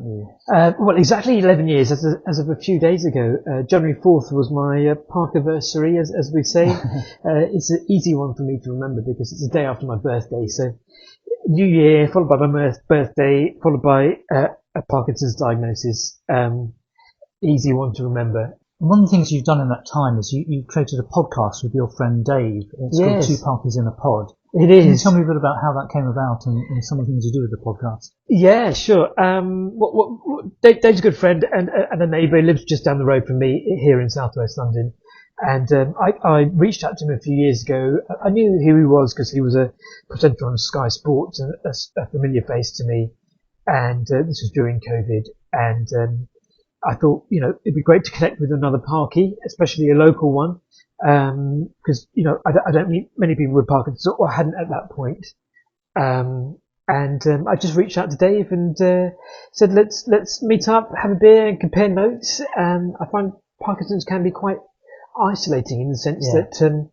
you? Well, exactly 11 years. As of a few days ago, January 4th was my Parkiversary, as we say. It's an easy one for me to remember because it's the day after my birthday. So, New Year, followed by my birthday, followed by a Parkinson's diagnosis. Easy one to remember. One of the things you've done in that time is you created a podcast with your friend Dave. It's called Two Parkies in a Pod. It is. Can you tell me a bit about how that came about and some of the things you do with the podcast? Yeah, sure. Dave's a good friend and a neighbour. He lives just down the road from me here in South West London. And I reached out to him a few years ago. I knew who he was because he was a presenter on Sky Sports and a familiar face to me. And this was during COVID. And I thought, it'd be great to connect with another Parky, especially a local one, because I don't meet many people with Parkinson's, or hadn't at that point. I just reached out to Dave and said, let's meet up, have a beer, and compare notes. I find Parkinson's can be quite isolating in the sense that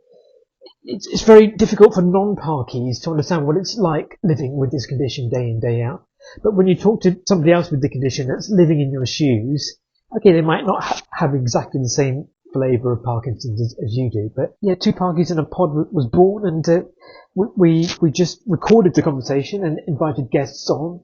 it's very difficult for non-Parkies to understand what it's like living with this condition day in, day out. But when you talk to somebody else with the condition that's living in your shoes, okay, they might not have exactly the same flavour of Parkinson's as you do. But yeah, Two Parkies in a Pod was born, and we just recorded the conversation and invited guests on,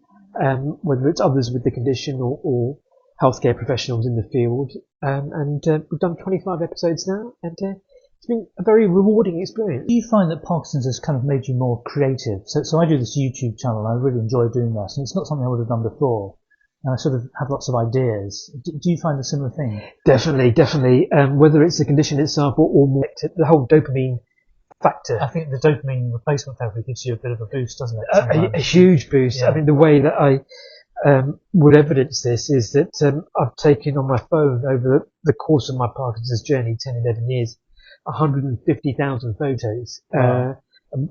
whether it's others with the condition or healthcare professionals in the field. We've done 25 episodes now, and it's been a very rewarding experience. Do you find that Parkinson's has kind of made you more creative? So I do this YouTube channel, and I really enjoy doing this, and it's not something I would have done before. And I sort of have lots of ideas. Do you find a similar thing? Definitely. Whether it's the condition itself or more the whole dopamine factor. I think the dopamine replacement therapy gives you a bit of a boost, doesn't it? A huge boost. Yeah. I mean, the way that I would evidence this is that I've taken on my phone over the course of my Parkinson's journey, 10, 11 years, 150,000 photos. Wow.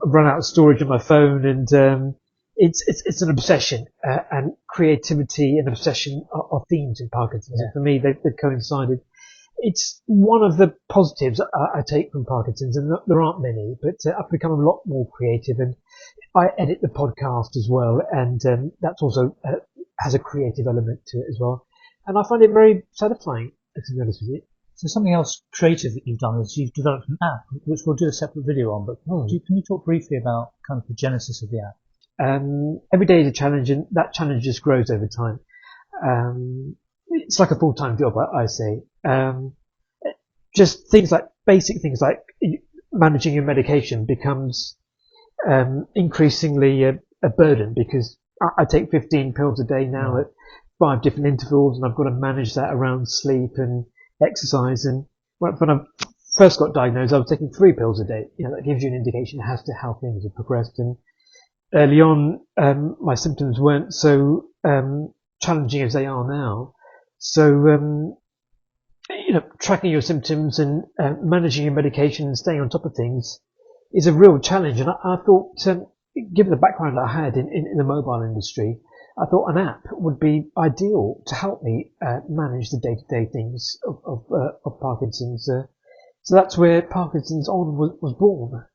Run out of storage on my phone, and it's an obsession, and creativity and obsession are themes in Parkinson's. Yeah. And for me, they've coincided. It's one of the positives I take from Parkinson's, and there aren't many, but I've become a lot more creative, and I edit the podcast as well, and that's also has a creative element to it as well. And I find it very satisfying, to be honest with you. So something else creative that you've done is you've developed an app, which we'll do a separate video on, but can you talk briefly about kind of the genesis of the app? Every day is a challenge, and that challenge just grows over time. It's like a full-time job, I say. Just basic things like managing your medication becomes increasingly a burden, because I take 15 pills a day now at 5 different intervals, and I've got to manage that around sleep and exercise. And when I first got diagnosed, I was taking 3 pills a day. That gives you an indication as to how things have progressed. And early on, my symptoms weren't so challenging as they are now. So, tracking your symptoms and managing your medication and staying on top of things is a real challenge. And I thought, given the background I had in the mobile industry, I thought an app would be ideal to help me manage the day-to-day things of Parkinson's. So that's where Parkinson's On was born.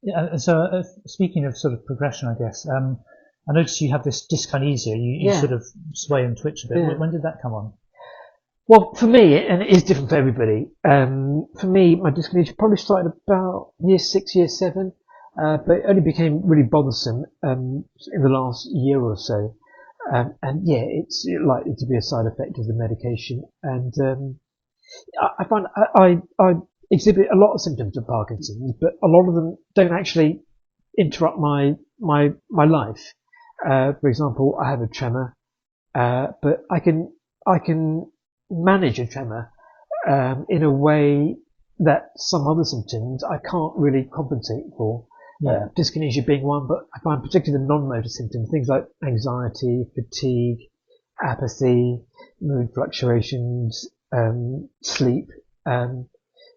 Yeah, so speaking of sort of progression, I guess, I noticed you have this dyskinesia. You sort of sway and twitch a bit. Yeah. When did that come on? Well, for me, and it is different for everybody, for me, my dyskinesia probably started about year 6, year 7, but it only became really bothersome in the last year or so. It's likely to be a side effect of the medication. And I find I exhibit a lot of symptoms of Parkinson's, but a lot of them don't actually interrupt my life. For example, I have a tremor, but I can manage a tremor in a way that some other symptoms I can't really compensate for. Dyskinesia being one, but I find particularly the non-motor symptoms, things like anxiety, fatigue, apathy, mood fluctuations, sleep,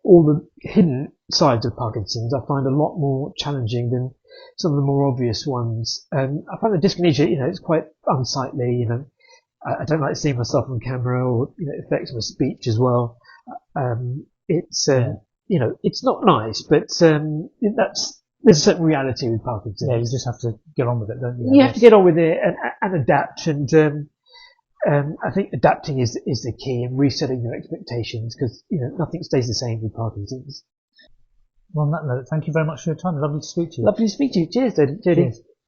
all the hidden sides of Parkinson's I find a lot more challenging than some of the more obvious ones. I find the dyskinesia, it's quite unsightly. I don't like seeing myself on camera, or it affects my speech as well. It's not nice, but there's a certain reality with Parkinson's. Yeah, you just have to get on with it, don't you? You have to get on with it and adapt, and I think adapting is the key, and resetting your expectations, because nothing stays the same with Parkinson's. Well, on that note, thank you very much for your time. Lovely to speak to you. Lovely to speak to you. Cheers, Jodie. Cheers.